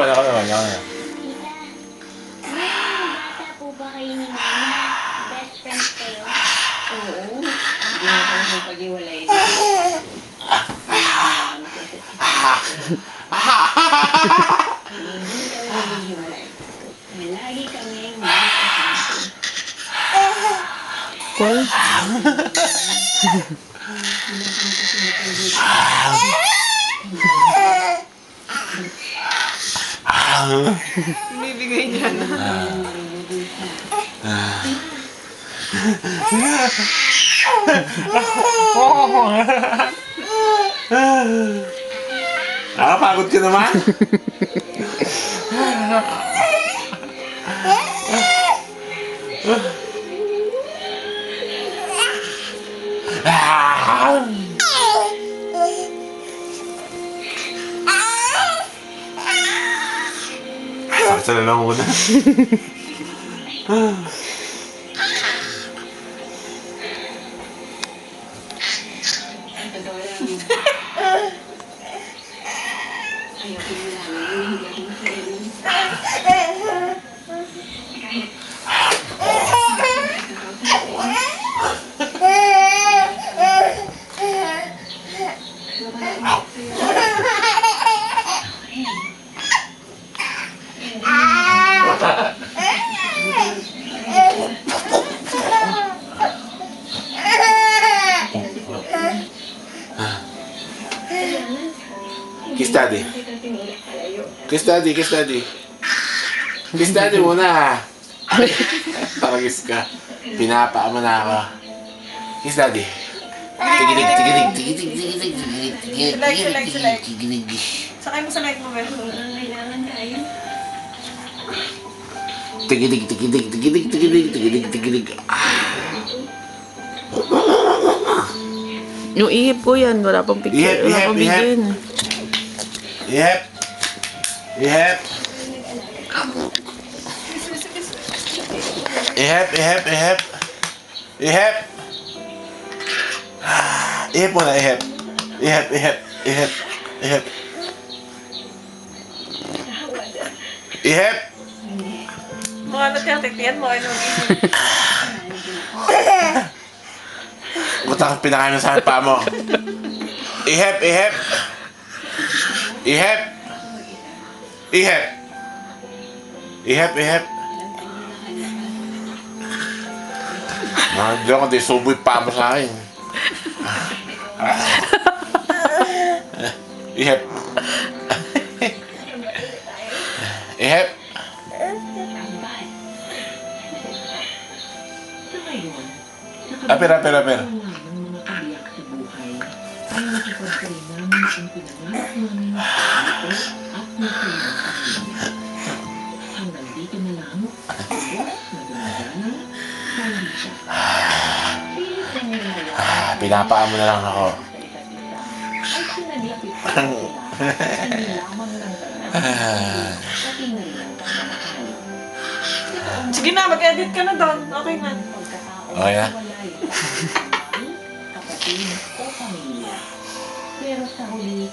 Ako naman. Bata po ba kayo ni Mama? Best friends kayo? Oo. Hindi na kami pag-iwalay. Hindi kami maghiwalay. Lagi kami magkasama. Binibigay niya na. Nakapagod ka naman? Sala lang muna. Ayoko na lang. Hindi ako masaya. Kiss daddy. Kiss daddy, kiss daddy. Kiss daddy muna. Paragis ka. Pinapaa mo na ako. Kiss daddy. Tigilig. Sakay mo sa leg mo, Ben. Kailangan tayo. Tigilig. Yung ihip ko yan, wala pang picture. Wala pang video yun. Ihep. Ihep muna, ihep. Ihep. Mga nagkakitiyan mo, ano? Buta kang pinakain mo sa pa mo. Ihep. Hindi ako, di suboy pa mo sa akin. Ihep. Aper. Ang mga kabiyak sa buhay ay nakipagkay namin ang pinangarap namin ito at nagkayang pamilya. Hanggang dito na lang, ubos na gumagana, salita. Pilit na ngayon Pinapaan mo na lang ako. sa isa't isa ay sinaglapit ko sila. Hindi lamang lang tayo, pati na rin ang pagmamahal. Sige na, mag-edit ka na doon. Okay na. Okay na? Kapatid o pamilya. Pero sa huli,